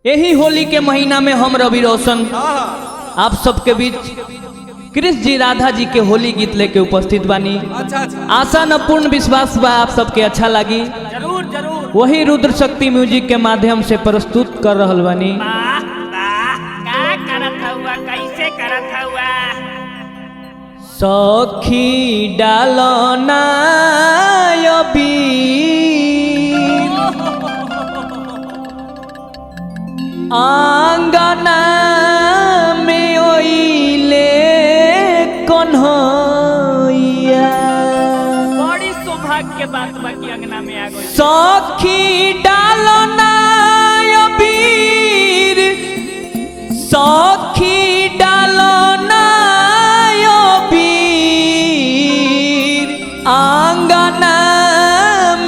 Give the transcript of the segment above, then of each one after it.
यही होली के महीना में हम रवि रोशन आप सबके बीच कृष्ण जी राधा जी के होली गीत लेके उपस्थित बानी। आशा न पूर्ण विश्वास बा आप सबके अच्छा लगी। जरूर जरूर वही रुद्र शक्ति म्यूजिक के माध्यम से प्रस्तुत कर रहल बानी। का करत हुआ कैसे करत हुआ सखी डालो ना आंगना में ओइले कन्हैया बड़ी सौभाग्य के बात बाकी अंगना में आ गई। सखी डालो ना अबीर सखी डालो ना अबीर आंगना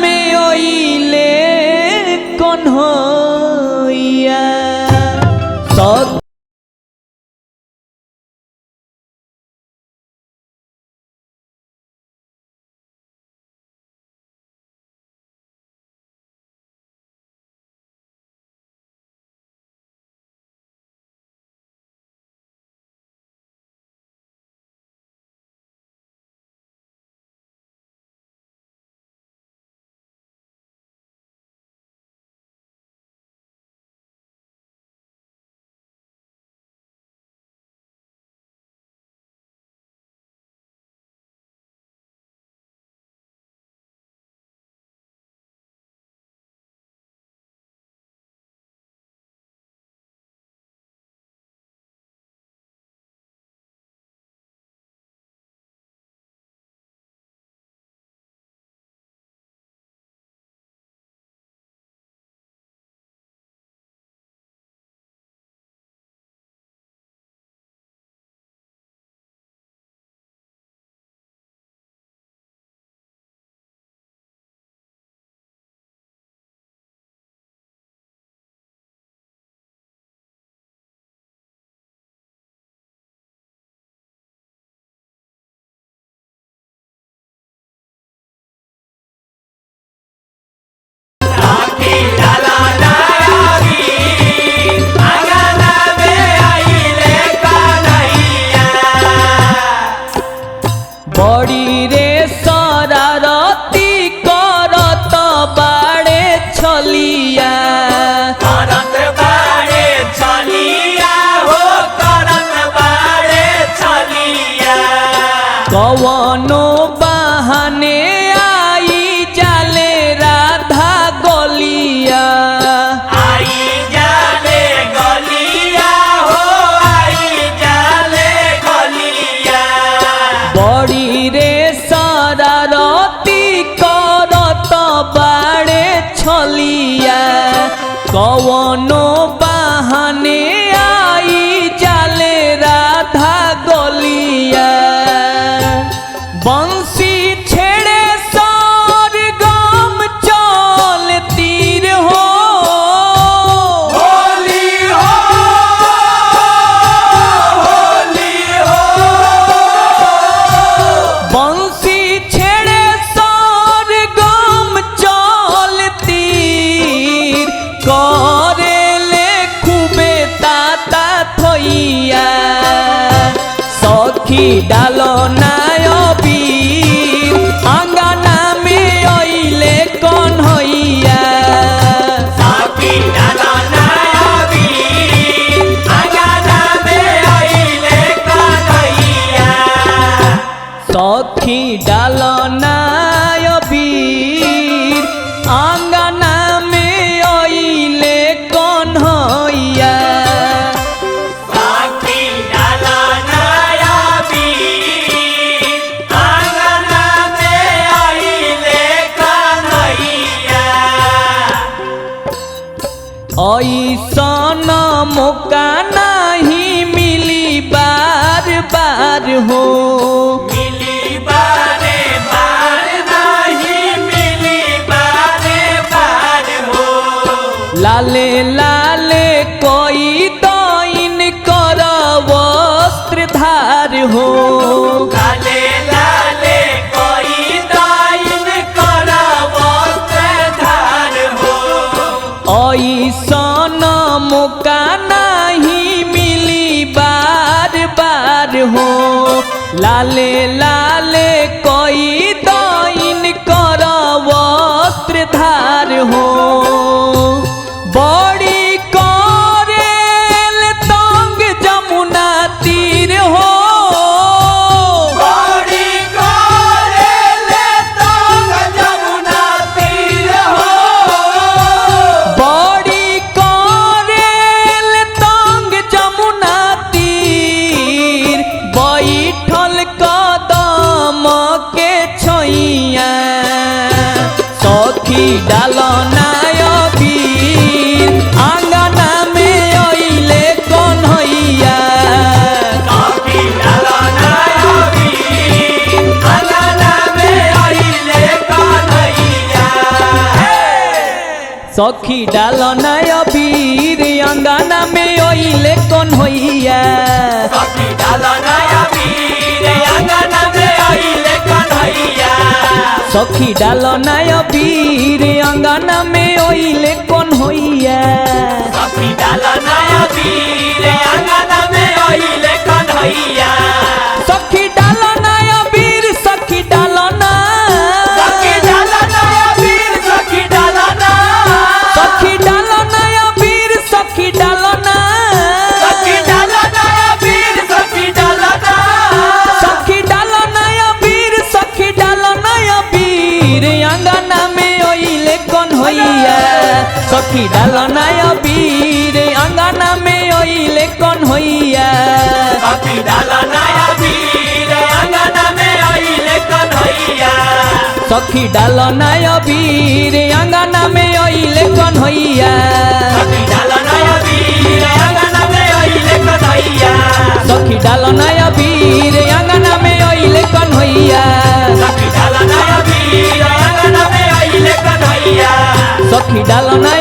में ओइले कन्हैया बड़ी रे शरारती करत बाड़े छलिया करत बाड़े छलिया हो करत बाड़े छलिया कवनो बहाने आई जाले राधा गलिया आई जाले गलिया हो आई जाले गलिया बड़ी रे शरारती करत बाड़े छलिया कवनो बहाने आई जाले राधा गलिया बंसी छेड़े सरगम चल तीर हो होली हो होली हो बंसी छेड़े सरगम चल तीर करेले खूबे ताता थैया सखी डालो ना अबीर आंगना में अइले कन्हैया सखी डालो ना अबीर आंगना में अइले कन्हैया सखी डालो ना अबीर आंगना में अइले कन्हैया सखी डालो ना अबीर आंगना में अइले कन्हैया ऐसन मौका नहीं मिली बार बार हो मिली बारे बार नहीं मिली बारे बार हो लाले लाले कोई दीन कर वस्त्र धार हो लाले लाले कोई दाइन कर वस्त्र धार हो ऐसन ऐसन मौका नहीं मिली बार बार हो। लाले लाले कोई दाइन कर वस्त्र धार हो। बड़ी करेल तंग जमुना तीर हो। बड़ी करेल तंग जमुना तीर हो। बड़ी करेल तंग जमुना तीर बैठल कदम के छैया। सखी डालना अबीर आंगना में अइले कन्हैया। सखी डालना अबीर आंगना में अइले कन्हैया। सखी डालना अबीर आंगना में अइले कन्हैया। सखी डालना अबीर आंगना में अइले कन्हैया। सखी डालना अबीर आंगना में अइले कन्हैया। सखी डालना अबीर आंगना में अइले कन्हैया। सखी डालना अबीर सखी डालना। सखी डालना अबीर सखी डालना। सखी डालना अबीर सखी डालना। सखी डालना अबीर सखी डालना। सखी डालना अबीर सखी डालना अबीर आंगना में अइले कन्हैया। सखी डालना अबीर आंगना में अइले कन्हैया। सखी डालना अबीर आंगना में अइले कन्हैया। सखी डालना अबीर आंगना में अइले कन्हैया। सखी डालना अबीर आंगना में अइले कन्हैया। सखी डालना अबीर आंगना में अइले कन्हैया। सखी डालना अबीर आंगना में अइले कन्हैया। सखी डालना